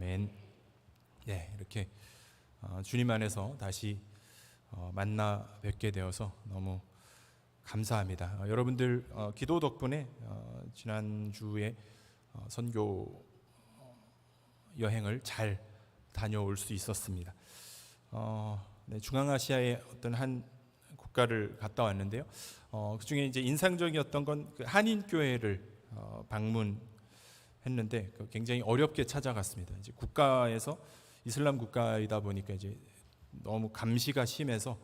아멘. 네, 이렇게 주님 안에서 다시 만나 뵙게 되어서 너무 감사합니다. 여러분들 기도 덕분에 지난주에 선교 여행을 잘 다녀올 수 있었습니다. 네, 중앙아시아의 어떤 한 국가를 갔다 왔는데요. 그 중에 이제 인상적이었던 건 그 한인교회를 방문했는데 굉장히 어렵게 찾아갔습니다. 이제 국가에서 이슬람 국가이다 보니까 이제 너무 감시가 심해서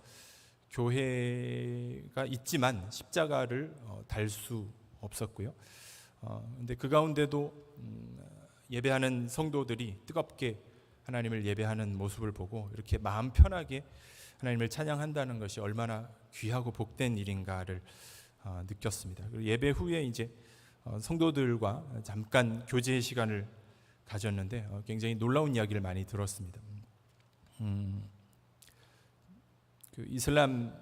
교회가 있지만 십자가를 달 수 없었고요. 근데 그 가운데도 예배하는 성도들이 뜨겁게 하나님을 예배하는 모습을 보고 이렇게 마음 편하게 하나님을 찬양한다는 것이 얼마나 귀하고 복된 일인가를 느꼈습니다. 그리고 예배 후에 이제 성도들과 잠깐 교제 시간을 가졌는데 굉장히 놀라운 이야기를 많이 들었습니다. 그 이슬람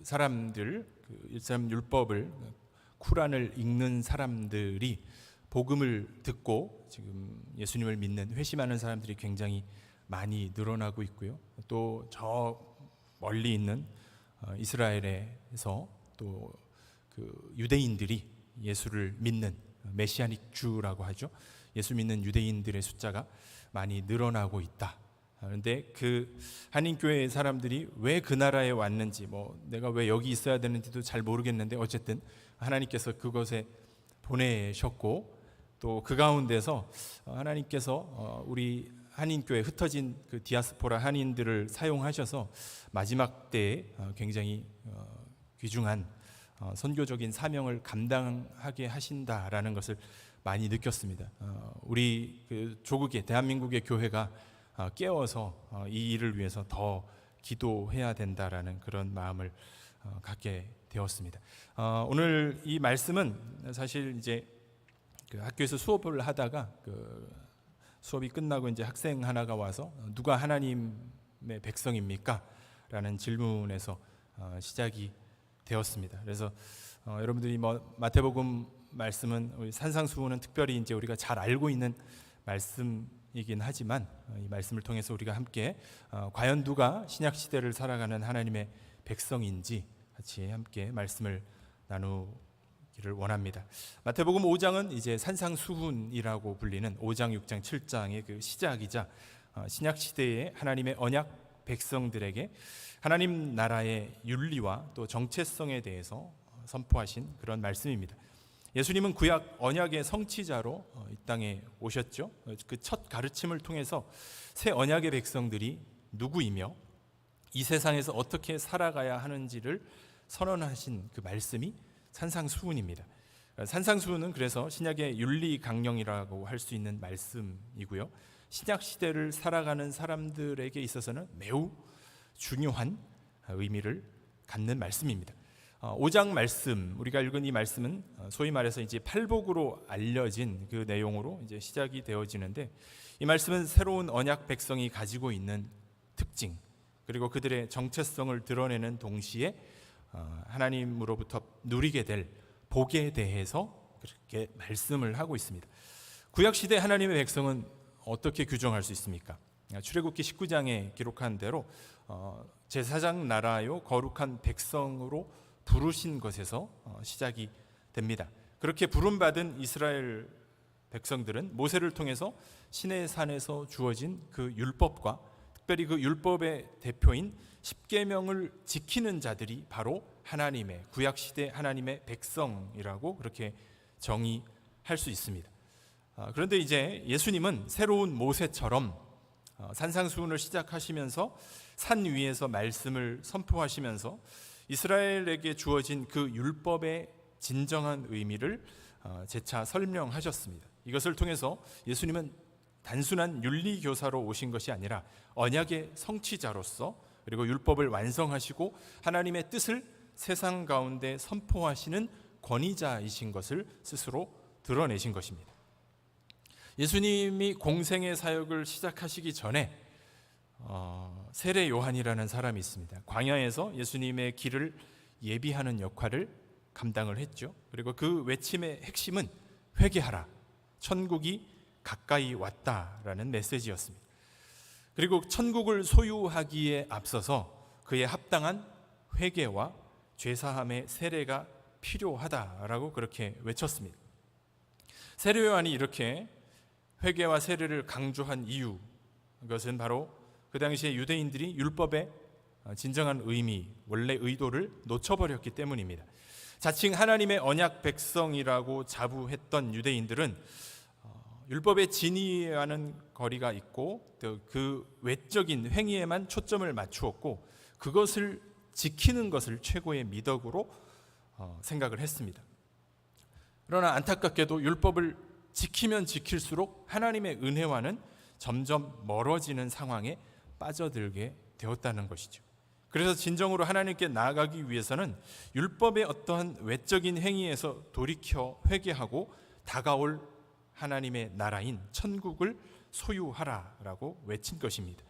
사람들, 이슬람 율법을 쿠란을 읽는 사람들이 복음을 듣고 지금 예수님을 믿는 회심하는 사람들이 굉장히 많이 늘어나고 있고요. 또 저 멀리 있는 이스라엘에서 또 그 유대인들이 예수를 믿는 메시아닉 주라고 하죠. 예수 믿는 유대인들의 숫자가 많이 늘어나고 있다. 그런데 그 한인교회 사람들이 왜 그 나라에 왔는지, 내가 왜 여기 있어야 되는지도 잘 모르겠는데 어쨌든 하나님께서 그곳에 보내셨고 또 그 가운데서 하나님께서 우리 한인교회 흩어진 그 디아스포라 한인들을 사용하셔서 마지막 때에 굉장히 귀중한 선교적인 사명을 감당하게 하신다라는 것을 많이 느꼈습니다. 우리 그 조국의 대한민국의 교회가 깨어서 이 일을 위해서 더 기도해야 된다라는 그런 마음을 갖게 되었습니다. 오늘 이 말씀은 사실 이제 그 학교에서 수업을 하다가 그 수업이 끝나고 이제 학생 하나가 와서 누가 하나님의 백성입니까? 라는 질문에서 시작이 되었습니다. 그래서 여러분들이 마태복음 말씀은 우리 산상수훈은 특별히 이제 우리가 잘 알고 있는 말씀이긴 하지만 이 말씀을 통해서 우리가 함께 과연 누가 신약 시대를 살아가는 하나님의 백성인지 같이 함께 말씀을 나누기를 원합니다. 마태복음 5장은 이제 산상수훈이라고 불리는 5장, 6장, 7장의 그 시작이자 신약 시대의 하나님의 언약 백성들에게 하나님 나라의 윤리와 또 정체성에 대해서 선포하신 그런 말씀입니다. 예수님은 구약 언약의 성취자로 이 땅에 오셨죠. 그 첫 가르침을 통해서 새 언약의 백성들이 누구이며 이 세상에서 어떻게 살아가야 하는지를 선언하신 그 말씀이 산상수훈입니다. 산상수훈은 그래서 신약의 윤리 강령이라고 할 수 있는 말씀이고요. 신약 시대를 살아가는 사람들에게 있어서는 매우 중요한 의미를 갖는 말씀입니다. 5장 말씀, 우리가 읽은 이 말씀은 소위 말해서 이제 팔복으로 알려진 그 내용으로 이제 시작이 되어지는데, 이 말씀은 새로운 언약 백성이 가지고 있는 특징, 그리고 그들의 정체성을 드러내는 동시에 하나님으로부터 누리게 될 복에 대해서 그렇게 말씀을 하고 있습니다. 구약 시대 하나님의 백성은 어떻게 규정할 수 있습니까? 출애굽기 19장에 기록한 대로 제사장 나라요 거룩한 백성으로 부르신 것에서 시작이 됩니다. 그렇게 부름받은 이스라엘 백성들은 모세를 통해서 시내산에서 주어진 그 율법과 특별히 그 율법의 대표인 십계명을 지키는 자들이 바로 하나님의 구약 시대 하나님의 백성이라고 그렇게 정의할 수 있습니다. 그런데 이제 예수님은 새로운 모세처럼 산상수훈을 시작하시면서 산 위에서 말씀을 선포하시면서 이스라엘에게 주어진 그 율법의 진정한 의미를 재차 설명하셨습니다. 이것을 통해서 예수님은 단순한 윤리교사로 오신 것이 아니라 언약의 성취자로서 그리고 율법을 완성하시고 하나님의 뜻을 세상 가운데 선포하시는 권위자이신 것을 스스로 드러내신 것입니다. 예수님이 공생의 사역을 시작하시기 전에 세례 요한이라는 사람이 있습니다. 광야에서 예수님의 길을 예비하는 역할을 감당을 했죠. 그리고 그 외침의 핵심은 회개하라, 천국이 가까이 왔다라는 메시지였습니다. 그리고 천국을 소유하기에 앞서서 그에 합당한 회개와 죄사함의 세례가 필요하다라고 그렇게 외쳤습니다. 세례 요한이 이렇게 회개와 세례를 강조한 이유, 그것은 바로 그 당시에 유대인들이 율법의 진정한 의미, 원래 의도를 놓쳐버렸기 때문입니다. 자칭 하나님의 언약 백성이라고 자부했던 유대인들은 율법의 진의와는 거리가 있고 또 그 외적인 행위에만 초점을 맞추었고 그것을 지키는 것을 최고의 미덕으로 생각을 했습니다. 그러나 안타깝게도 율법을 지키면 지킬수록 하나님의 은혜와는 점점 멀어지는 상황에 빠져들게 되었다는 것이죠. 그래서 진정으로 하나님께 나아가기 위해서는 율법의 어떠한 외적인 행위에서 돌이켜 회개하고 다가올 하나님의 나라인 천국을 소유하라라고 외친 것입니다.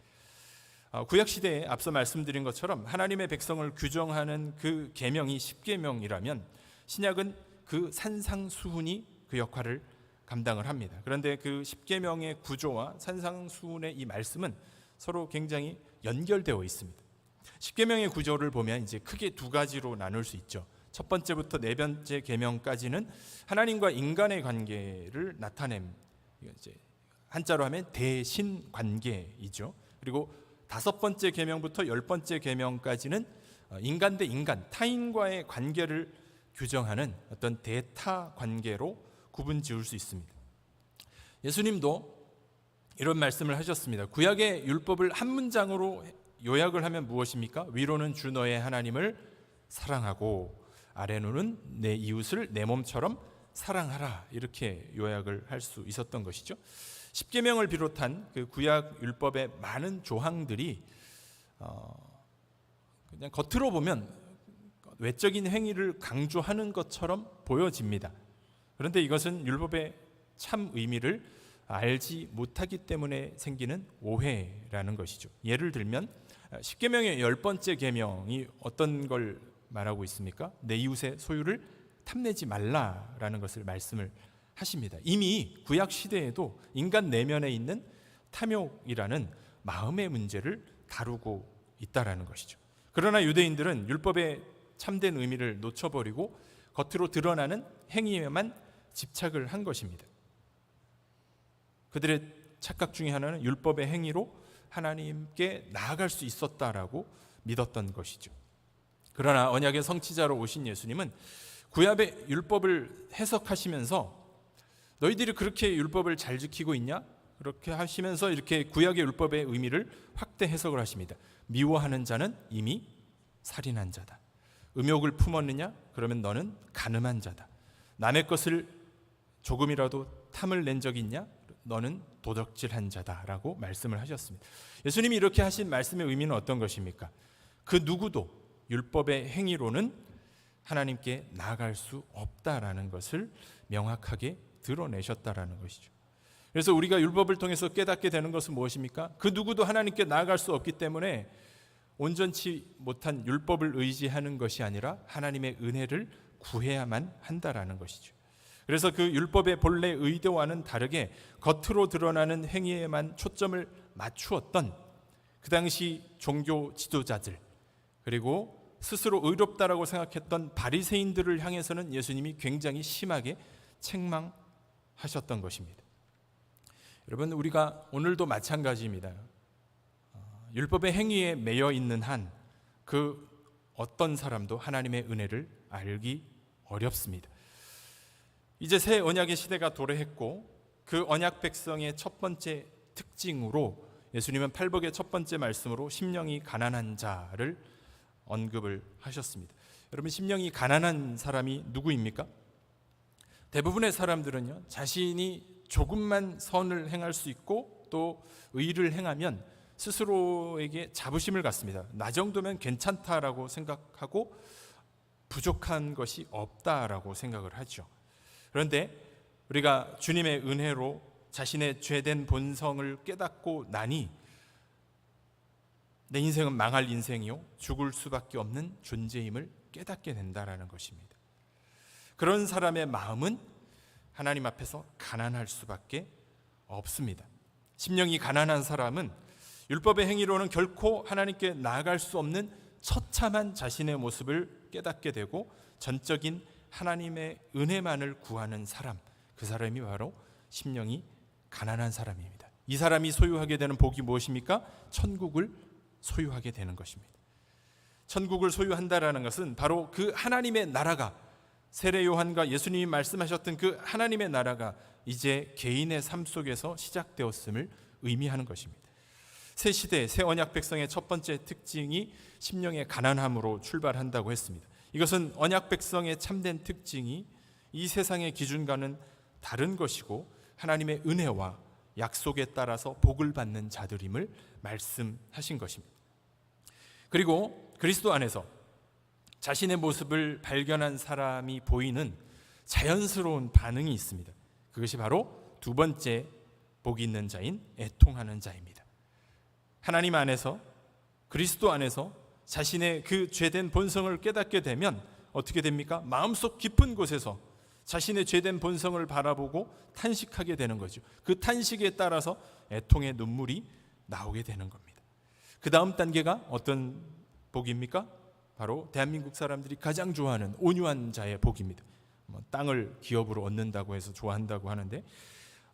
구약시대에 앞서 말씀드린 것처럼 하나님의 백성을 규정하는 그 계명이 십계명이라면 신약은 그 산상수훈이 그 역할을 감당을 합니다. 그런데 그 십계명의 구조와 산상수훈의 이 말씀은 서로 굉장히 연결되어 있습니다. 십계명의 구조를 보면 이제 크게 두 가지로 나눌 수 있죠. 첫 번째부터 네 번째 계명까지는 하나님과 인간의 관계를 나타냄, 이제 한자로 하면 대신 관계이죠. 그리고 다섯 번째 계명부터 열 번째 계명까지는 인간 대 인간, 타인과의 관계를 규정하는 어떤 대타 관계로 구분 지을 수 있습니다. 예수님도 이런 말씀을 하셨습니다. 구약의 율법을 한 문장으로 요약을 하면 무엇입니까? 위로는 주 너의 하나님을 사랑하고 아래로는 내 이웃을 내 몸처럼 사랑하라, 이렇게 요약을 할 수 있었던 것이죠. 십계명을 비롯한 그 구약 율법의 많은 조항들이 그냥 겉으로 보면 외적인 행위를 강조하는 것처럼 보여집니다. 그런데 이것은 율법의 참 의미를 알지 못하기 때문에 생기는 오해라는 것이죠. 예를 들면 십계명의 열 번째 계명이 어떤 걸 말하고 있습니까? 내 이웃의 소유를 탐내지 말라라는 것을 말씀을 하십니다. 이미 구약 시대에도 인간 내면에 있는 탐욕이라는 마음의 문제를 다루고 있다라는 것이죠. 그러나 유대인들은 율법의 참된 의미를 놓쳐버리고 겉으로 드러나는 행위에만 집착을 한 것입니다. 그들의 착각 중에 하나는 율법의 행위로 하나님께 나아갈 수 있었다라고 믿었던 것이죠. 그러나 언약의 성취자로 오신 예수님은 구약의 율법을 해석하시면서 너희들이 그렇게 율법을 잘 지키고 있냐? 그렇게 하시면서 이렇게 구약의 율법의 의미를 확대 해석을 하십니다. 미워하는 자는 이미 살인한 자다. 음욕을 품었느냐? 그러면 너는 간음한 자다. 남의 것을 조금이라도 탐을 낸 적이 있냐? 너는 도적질한 자다라고 말씀을 하셨습니다. 예수님이 이렇게 하신 말씀의 의미는 어떤 것입니까? 그 누구도 율법의 행위로는 하나님께 나아갈 수 없다라는 것을 명확하게 드러내셨다라는 것이죠. 그래서 우리가 율법을 통해서 깨닫게 되는 것은 무엇입니까? 그 누구도 하나님께 나아갈 수 없기 때문에 온전치 못한 율법을 의지하는 것이 아니라 하나님의 은혜를 구해야만 한다라는 것이죠. 그래서 그 율법의 본래 의도와는 다르게 겉으로 드러나는 행위에만 초점을 맞추었던 그 당시 종교 지도자들, 그리고 스스로 의롭다라고 생각했던 바리새인들을 향해서는 예수님이 굉장히 심하게 책망하셨던 것입니다. 여러분, 우리가 오늘도 마찬가지입니다. 율법의 행위에 매여 있는 한 그 어떤 사람도 하나님의 은혜를 알기 어렵습니다. 이제 새 언약의 시대가 도래했고 그 언약 백성의 첫 번째 특징으로 예수님은 팔복의 첫 번째 말씀으로 심령이 가난한 자를 언급을 하셨습니다. 여러분, 심령이 가난한 사람이 누구입니까? 대부분의 사람들은요, 자신이 조금만 선을 행할 수 있고 또 의를 행하면 스스로에게 자부심을 갖습니다. 나 정도면 괜찮다라고 생각하고 부족한 것이 없다라고 생각을 하죠. 그런데 우리가 주님의 은혜로 자신의 죄된 본성을 깨닫고 나니 내 인생은 망할 인생이요 죽을 수밖에 없는 존재임을 깨닫게 된다라는 것입니다. 그런 사람의 마음은 하나님 앞에서 가난할 수밖에 없습니다. 심령이 가난한 사람은 율법의 행위로는 결코 하나님께 나아갈 수 없는 처참한 자신의 모습을 깨닫게 되고 전적인 하나님의 은혜만을 구하는 사람, 그 사람이 바로 심령이 가난한 사람입니다. 이 사람이 소유하게 되는 복이 무엇입니까? 천국을 소유하게 되는 것입니다. 천국을 소유한다라는 것은 바로 그 하나님의 나라가, 세례 요한과 예수님이 말씀하셨던 그 하나님의 나라가 이제 개인의 삶 속에서 시작되었음을 의미하는 것입니다. 새 시대, 새 언약 백성의 첫 번째 특징이 심령의 가난함으로 출발한다고 했습니다. 이것은 언약 백성의 참된 특징이 이 세상의 기준과는 다른 것이고 하나님의 은혜와 약속에 따라서 복을 받는 자들임을 말씀하신 것입니다. 그리고 그리스도 안에서 자신의 모습을 발견한 사람이 보이는 자연스러운 반응이 있습니다. 그것이 바로 두 번째 복이 있는 자인 애통하는 자입니다. 하나님 안에서, 그리스도 안에서 자신의 그 죄된 본성을 깨닫게 되면 어떻게 됩니까? 마음속 깊은 곳에서 자신의 죄된 본성을 바라보고 탄식하게 되는 거죠. 그 탄식에 따라서 애통의 눈물이 나오게 되는 겁니다. 그 다음 단계가 어떤 복입니까? 바로 대한민국 사람들이 가장 좋아하는 온유한 자의 복입니다. 땅을 기업으로 얻는다고 해서 좋아한다고 하는데,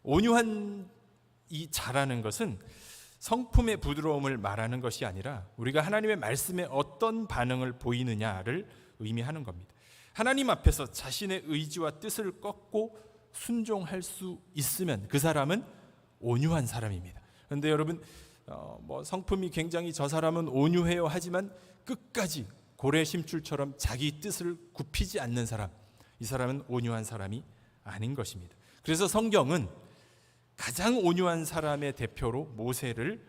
온유한 이 자라는 것은 성품의 부드러움을 말하는 것이 아니라 우리가 하나님의 말씀에 어떤 반응을 보이느냐를 의미하는 겁니다. 하나님 앞에서 자신의 의지와 뜻을 꺾고 순종할 수 있으면 그 사람은 온유한 사람입니다. 그런데 여러분, 성품이 굉장히 저 사람은 온유해요 하지만 끝까지 고래 심줄처럼 자기 뜻을 굽히지 않는 사람, 이 사람은 온유한 사람이 아닌 것입니다. 그래서 성경은 가장 온유한 사람의 대표로 모세를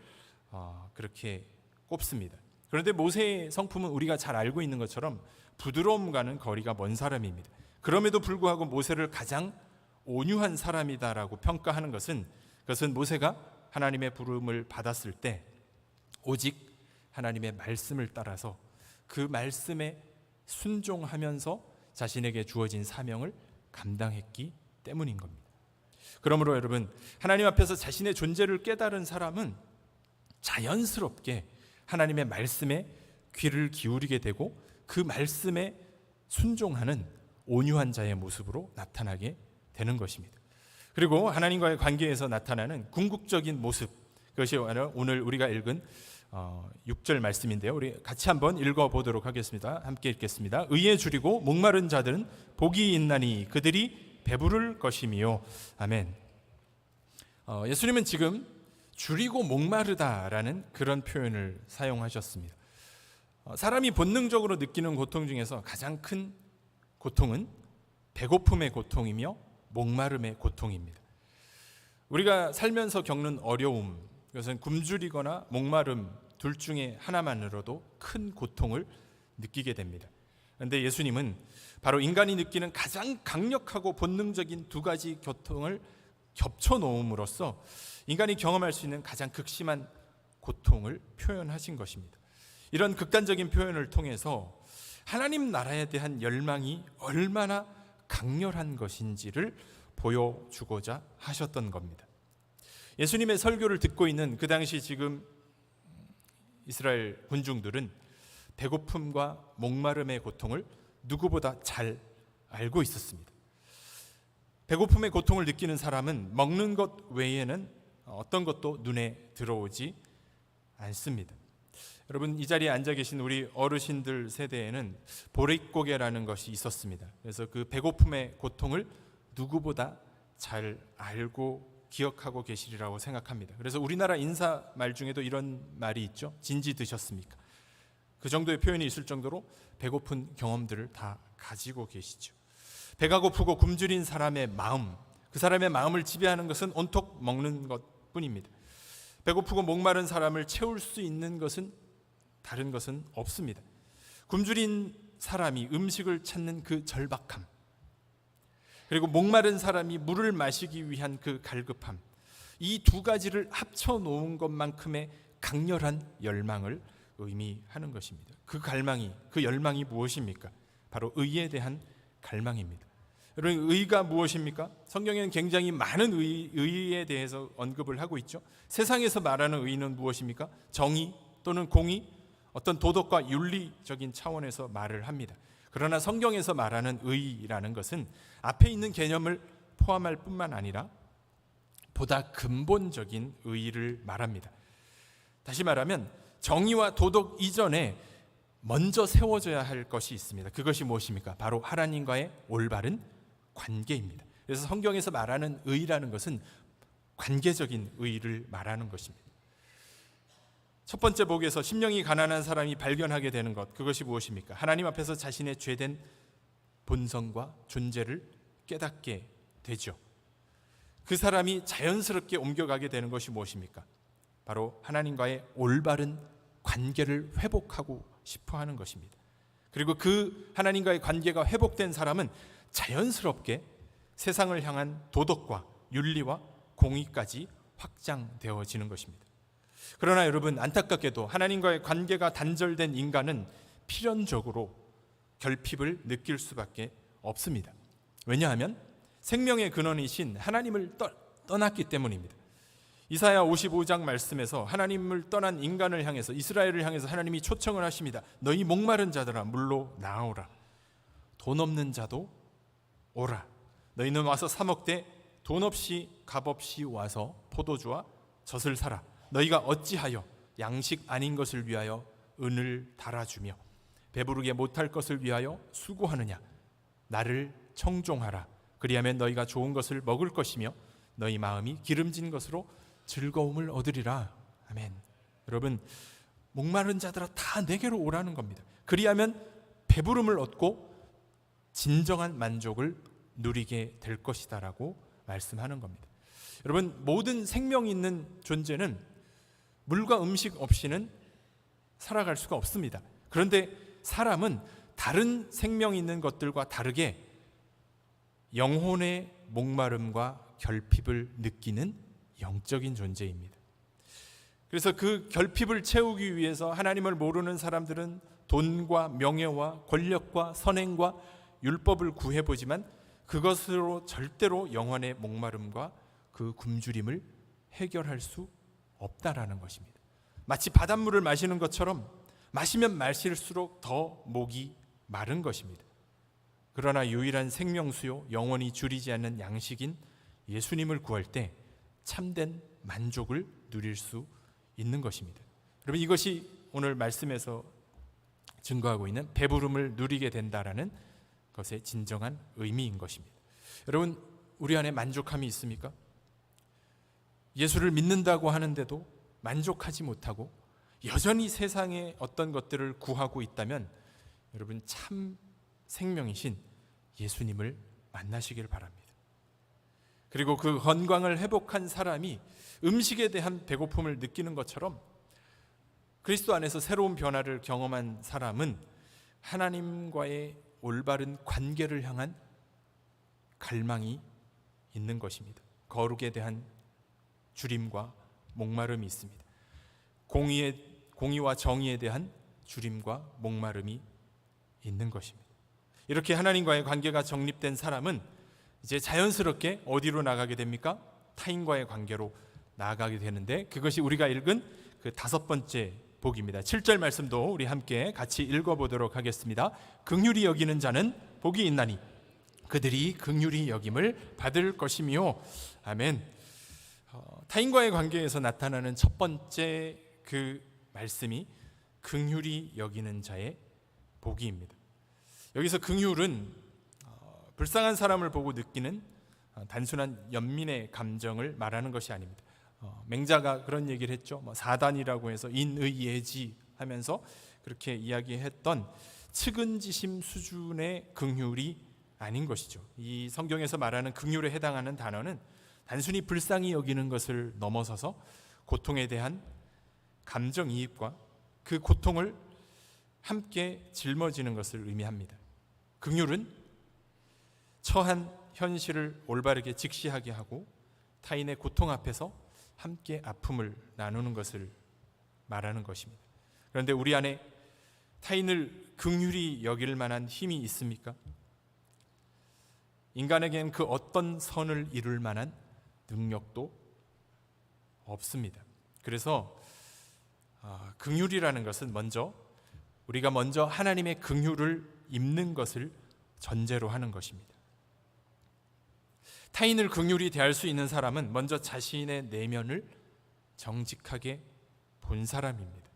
그렇게 꼽습니다. 그런데 모세의 성품은 우리가 잘 알고 있는 것처럼 부드러움과는 거리가 먼 사람입니다. 그럼에도 불구하고 모세를 가장 온유한 사람이다라고 평가하는 것은, 그것은 모세가 하나님의 부름을 받았을 때 오직 하나님의 말씀을 따라서 그 말씀에 순종하면서 자신에게 주어진 사명을 감당했기 때문인 겁니다. 그러므로 여러분, 하나님 앞에서 자신의 존재를 깨달은 사람은 자연스럽게 하나님의 말씀에 귀를 기울이게 되고 그 말씀에 순종하는 온유한 자의 모습으로 나타나게 되는 것입니다. 그리고 하나님과의 관계에서 나타나는 궁극적인 모습, 그것이 오늘 우리가 읽은 6절 말씀인데요. 우리 같이 한번 읽어보도록 하겠습니다. 함께 읽겠습니다. 의에 줄이고 목마른 자들은 복이 있나니 그들이 배부를 것이미요. 아멘. 예수님은 지금 줄이고 목마르다라는 그런 표현을 사용하셨습니다. 사람이 본능적으로 느끼는 고통 중에서 가장 큰 고통은 배고픔의 고통이며 목마름의 고통입니다. 우리가 살면서 겪는 어려움, 그것은 굶주리거나 목마름 둘 중에 하나만으로도 큰 고통을 느끼게 됩니다. 그런데 예수님은 바로 인간이 느끼는 가장 강력하고 본능적인 두 가지 고통을 겹쳐 놓음으로써 인간이 경험할 수 있는 가장 극심한 고통을 표현하신 것입니다. 이런 극단적인 표현을 통해서 하나님 나라에 대한 열망이 얼마나 강렬한 것인지를 보여주고자 하셨던 겁니다. 예수님의 설교를 듣고 있는 그 당시 지금 이스라엘 군중들은 배고픔과 목마름의 고통을 누구보다 잘 알고 있었습니다. 배고픔의 고통을 느끼는 사람은 먹는 것 외에는 어떤 것도 눈에 들어오지 않습니다. 여러분, 이 자리에 앉아 계신 우리 어르신들 세대에는 보릿고개라는 것이 있었습니다. 그래서 그 배고픔의 고통을 누구보다 잘 알고 기억하고 계시리라고 생각합니다. 그래서 우리나라 인사말 중에도 이런 말이 있죠. 진지 드셨습니까? 그 정도의 표현이 있을 정도로 배고픈 경험들을 다 가지고 계시죠. 배가 고프고 굶주린 사람의 마음, 그 사람의 마음을 지배하는 것은 온통 먹는 것뿐입니다. 배고프고 목마른 사람을 채울 수 있는 것은 다른 것은 없습니다. 굶주린 사람이 음식을 찾는 그 절박함, 그리고 목마른 사람이 물을 마시기 위한 그 갈급함, 이 두 가지를 합쳐 놓은 것만큼의 강렬한 열망을 의미하는 것입니다. 그 갈망이, 그 열망이 무엇입니까? 바로 의에 대한 갈망입니다. 여러분, 의가 무엇입니까? 성경에는 굉장히 많은 의에 대해서 언급을 하고 있죠. 세상에서 말하는 의는 무엇입니까? 정의 또는 공의, 어떤 도덕과 윤리적인 차원에서 말을 합니다. 그러나 성경에서 말하는 의라는 것은 앞에 있는 개념을 포함할 뿐만 아니라 보다 근본적인 의의를 말합니다. 다시 말하면 정의와 도덕 이전에 먼저 세워져야 할 것이 있습니다. 그것이 무엇입니까? 바로 하나님과의 올바른 관계입니다. 그래서 성경에서 말하는 의의라는 것은 관계적인 의의를 말하는 것입니다. 첫 번째 복에서 심령이 가난한 사람이 발견하게 되는 것, 그것이 무엇입니까? 하나님 앞에서 자신의 죄된 본성과 존재를 깨닫게 되죠. 그 사람이 자연스럽게 옮겨가게 되는 것이 무엇입니까? 바로 하나님과의 올바른 관계를 회복하고 싶어 하는 것입니다. 그리고 그 하나님과의 관계가 회복된 사람은 자연스럽게 세상을 향한 도덕과 윤리와 공의까지 확장되어지는 것입니다. 그러나 여러분, 안타깝게도 하나님과의 관계가 단절된 인간은 필연적으로 결핍을 느낄 수밖에 없습니다. 왜냐하면 생명의 근원이신 하나님을 떠났기 때문입니다. 이사야 55장 말씀에서 하나님을 떠난 인간을 향해서, 이스라엘을 향해서 하나님이 초청을 하십니다. 너희 목마른 자들아 물로 나오라. 돈 없는 자도 오라. 너희는 와서 사 먹되 돈 없이 값 없이 와서 포도주와 젖을 사라. 너희가 어찌하여 양식 아닌 것을 위하여 은을 달아주며 배부르게 못할 것을 위하여 수고하느냐. 나를 청종하라. 그리하면 너희가 좋은 것을 먹을 것이며 너희 마음이 기름진 것으로 즐거움을 얻으리라. 아멘. 여러분, 목마른 자들아 다 내게로 오라는 겁니다. 그리하면 배부름을 얻고 진정한 만족을 누리게 될 것이다 라고 말씀하는 겁니다. 여러분, 모든 생명 있는 존재는 물과 음식 없이는 살아갈 수가 없습니다. 그런데 사람은 다른 생명 있는 것들과 다르게 영혼의 목마름과 결핍을 느끼는 영적인 존재입니다. 그래서 그 결핍을 채우기 위해서 하나님을 모르는 사람들은 돈과 명예와 권력과 선행과 율법을 구해보지만 그것으로 절대로 영혼의 목마름과 그 굶주림을 해결할 수 없다라는 것입니다. 마치 바닷물을 마시는 것처럼 마시면 마실수록 더 목이 마른 것입니다. 그러나 유일한 생명수요, 영원히 줄이지 않는 양식인 예수님을 구할 때 참된 만족을 누릴 수 있는 것입니다. 여러분, 이것이 오늘 말씀에서 증거하고 있는 배부름을 누리게 된다라는 것의 진정한 의미인 것입니다. 여러분, 우리 안에 만족함이 있습니까? 예수를 믿는다고 하는데도 만족하지 못하고 여전히 세상의 어떤 것들을 구하고 있다면 여러분, 참 생명이신 예수님을 만나시길 바랍니다. 그리고 그 건강을 회복한 사람이 음식에 대한 배고픔을 느끼는 것처럼 그리스도 안에서 새로운 변화를 경험한 사람은 하나님과의 올바른 관계를 향한 갈망이 있는 것입니다. 거룩에 대한 주림과 목마름이 있습니다. 공의와 정의에 대한 주림과 목마름이 있는 것입니다. 이렇게 하나님과의 관계가 정립된 사람은 이제 자연스럽게 어디로 나가게 됩니까? 타인과의 관계로 나아가게 되는데, 그것이 우리가 읽은 그 5번째 복입니다. 7절 말씀도 우리 함께 같이 읽어보도록 하겠습니다. 긍휼히 여기는 자는 복이 있나니 그들이 긍휼히 여김을 받을 것이며. 아멘. 타인과의 관계에서 나타나는 첫 번째 그 말씀이 긍휼히 여기는 자의 복이입니다. 여기서 긍휼은 불쌍한 사람을 보고 느끼는 단순한 연민의 감정을 말하는 것이 아닙니다. 맹자가 그런 얘기를 했죠. 사단이라고 해서 인의예지 하면서 그렇게 이야기했던 측은지심 수준의 긍휼이 아닌 것이죠. 이 성경에서 말하는 긍휼에 해당하는 단어는 단순히 불쌍히 여기는 것을 넘어서서 고통에 대한 감정이입과 그 고통을 함께 짊어지는 것을 의미합니다. 긍휼은 처한 현실을 올바르게 직시하게 하고 타인의 고통 앞에서 함께 아픔을 나누는 것을 말하는 것입니다. 그런데 우리 안에 타인을 긍휼히 여길 만한 힘이 있습니까? 인간에겐 그 어떤 선을 이룰 만한 능력도 없습니다. 그래서 긍휼이라는 것은 우리가 먼저 하나님의 긍휼을 입는 것을 전제로 하는 것입니다. 타인을 긍휼히 대할 수 있는 사람은 먼저 자신의 내면을 정직하게 본 사람입니다.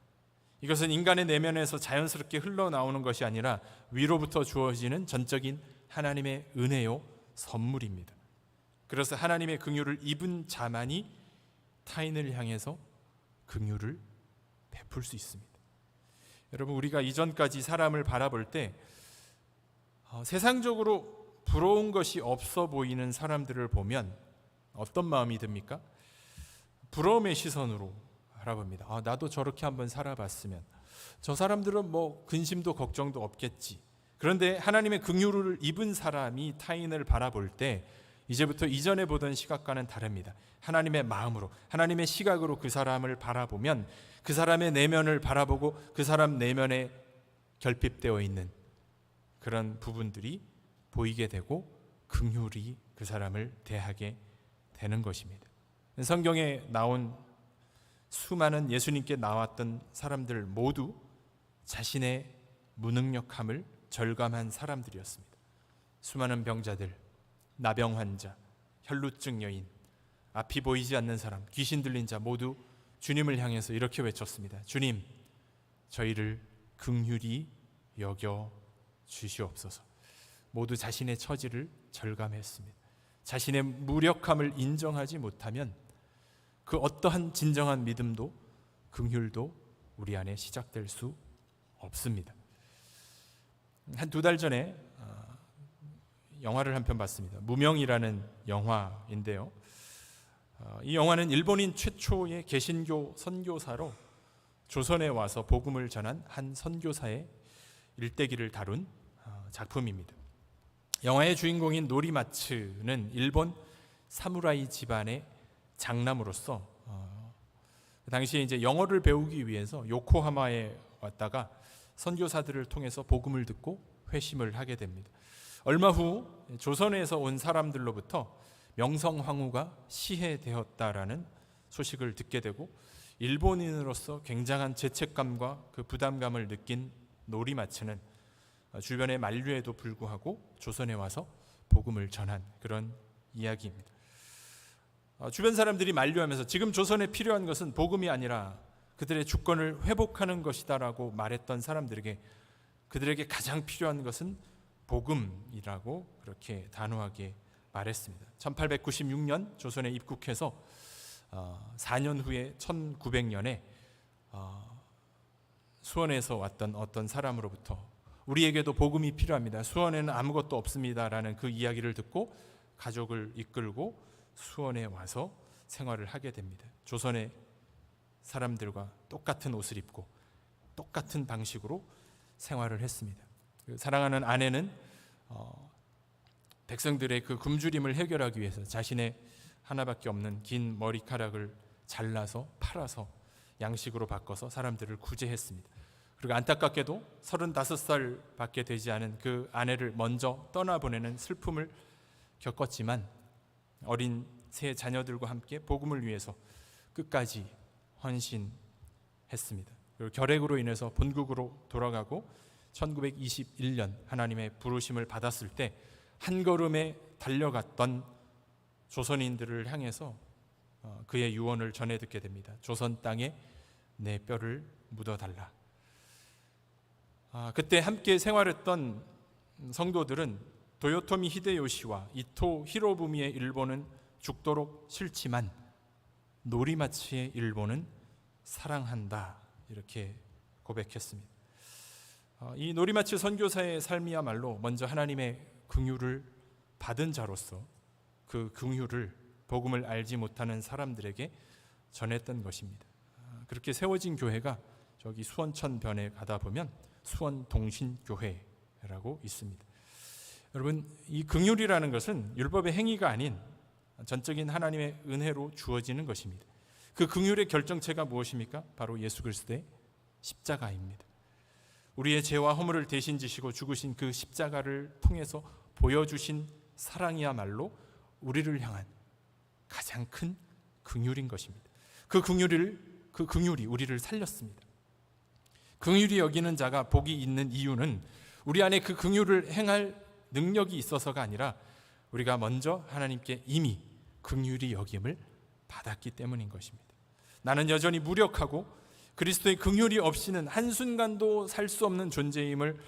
이것은 인간의 내면에서 자연스럽게 흘러나오는 것이 아니라 위로부터 주어지는 전적인 하나님의 은혜요 선물입니다. 그래서 하나님의 긍휼을 입은 자만이 타인을 향해서 긍휼을 베풀 수 있습니다. 여러분, 우리가 이전까지 사람을 바라볼 때 세상적으로 부러운 것이 없어 보이는 사람들을 보면 어떤 마음이 듭니까? 부러움의 시선으로 바라봅니다. 나도 저렇게 한번 살아봤으면, 저 사람들은 뭐 근심도 걱정도 없겠지. 그런데 하나님의 긍휼을 입은 사람이 타인을 바라볼 때 이제부터 이전에 보던 시각과는 다릅니다. 하나님의 마음으로, 하나님의 시각으로 그 사람을 바라보면 그 사람의 내면을 바라보고 그 사람 내면에 결핍되어 있는 그런 부분들이 보이게 되고 긍휼히 그 사람을 대하게 되는 것입니다. 성경에 나온 수많은 예수님께 나왔던 사람들 모두 자신의 무능력함을 절감한 사람들이었습니다. 수많은 병자들, 나병 환자, 혈루증 여인, 앞이 보이지 않는 사람, 귀신 들린 자 모두 주님을 향해서 이렇게 외쳤습니다. 주님, 저희를 긍휼히 여겨 주시옵소서. 모두 자신의 처지를 절감했습니다. 자신의 무력함을 인정하지 못하면 그 어떠한 진정한 믿음도 긍휼도 우리 안에 시작될 수 없습니다. 한 2달 전에 영화를 한 편 봤습니다. 무명이라는 영화인데요. 이 영화는 일본인 최초의 개신교 선교사로 조선에 와서 복음을 전한 한 선교사의 일대기를 다룬 작품입니다. 영화의 주인공인 노리마츠는 일본 사무라이 집안의 장남으로서 그 당시에 이제 영어를 배우기 위해서 요코하마에 왔다가 선교사들을 통해서 복음을 듣고 회심을 하게 됩니다. 얼마 후 조선에서 온 사람들로부터 명성황후가 시해되었다라는 소식을 듣게 되고 일본인으로서 굉장한 죄책감과 그 부담감을 느낀 노리마츠는 주변의 만류에도 불구하고 조선에 와서 복음을 전한 그런 이야기입니다. 주변 사람들이 만류하면서 지금 조선에 필요한 것은 복음이 아니라 그들의 주권을 회복하는 것이다라고 말했던 사람들에게 그들에게 가장 필요한 것은 복음이라고 그렇게 단호하게 말했습니다. 1896년 조선에 입국해서 4년 후에 1900년에 수원에서 왔던 어떤 사람으로부터 우리에게도 복음이 필요합니다. 수원에는 아무것도 없습니다라는 그 이야기를 듣고 가족을 이끌고 수원에 와서 생활을 하게 됩니다. 조선의 사람들과 똑같은 옷을 입고 똑같은 방식으로 생활을 했습니다. 사랑하는 아내는 백성들의 그 굶주림을 해결하기 위해서 자신의 하나밖에 없는 긴 머리카락을 잘라서 팔아서 양식으로 바꿔서 사람들을 구제했습니다. 그리고 안타깝게도 35살밖에 되지 않은 그 아내를 먼저 떠나보내는 슬픔을 겪었지만 어린 세 자녀들과 함께 복음을 위해서 끝까지 헌신했습니다. 그리고 결핵으로 인해서 본국으로 돌아가고 1921년 하나님의 부르심을 받았을 때 한 걸음에 달려갔던 조선인들을 향해서 그의 유언을 전해 듣게 됩니다. 조선 땅에 내 뼈를 묻어달라. 그때 함께 생활했던 성도들은 도요토미 히데요시와 이토 히로부미의 일본은 죽도록 싫지만 노리마츠의 일본은 사랑한다 이렇게 고백했습니다. 이 노리마츠 선교사의 삶이야말로 먼저 하나님의 긍휼을 받은 자로서 그 긍휼을 복음을 알지 못하는 사람들에게 전했던 것입니다. 그렇게 세워진 교회가 저기 수원천변에 가다 보면 수원동신교회라고 있습니다. 여러분, 이 긍휼이라는 것은 율법의 행위가 아닌 전적인 하나님의 은혜로 주어지는 것입니다. 그 긍휼의 결정체가 무엇입니까? 바로 예수 그리스도의 십자가입니다. 우리의 죄와 허물을 대신 지시고 죽으신 그 십자가를 통해서 보여주신 사랑이야말로 우리를 향한 가장 큰 긍휼인 것입니다. 그 긍휼이 우리를 살렸습니다. 긍휼히 여기는 자가 복이 있는 이유는 우리 안에 그 긍휼을 행할 능력이 있어서가 아니라 우리가 먼저 하나님께 이미 긍휼히 여김을 받았기 때문인 것입니다. 나는 여전히 무력하고 그리스도의 긍휼이 없이는 한순간도 살 수 없는 존재임을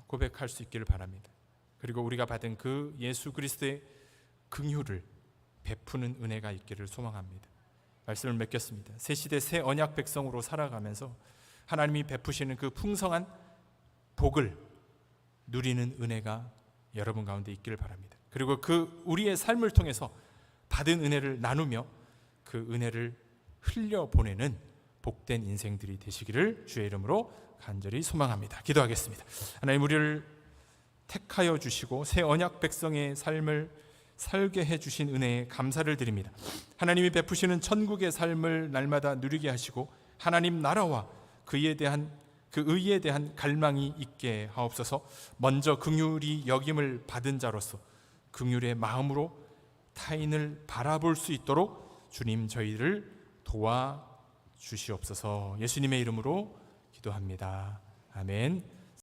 고백할 수 있기를 바랍니다. 그리고 우리가 받은 그 예수 그리스도의 긍휼을 베푸는 은혜가 있기를 소망합니다. 말씀을 맺겠습니다. 새 시대 새 언약 백성으로 살아가면서 하나님이 베푸시는 그 풍성한 복을 누리는 은혜가 여러분 가운데 있기를 바랍니다. 그리고 그 우리의 삶을 통해서 받은 은혜를 나누며 그 은혜를 흘려보내는 복된 인생들이 되시기를 주의 이름으로 간절히 소망합니다. 기도하겠습니다. 하나님, 우리를 택하여 주시고 새 언약 백성의 삶을 살게 해주신 은혜에 감사를 드립니다. 하나님이 베푸시는 천국의 삶을 날마다 누리게 하시고 하나님 나라와 그 의에 대한 갈망이 있게 하옵소서. 먼저 긍휼이 여김을 받은 자로서 긍휼의 마음으로 타인을 바라볼 수 있도록 주님 저희를 도와주시옵소서. 예수님의 이름으로 기도합니다. 아멘.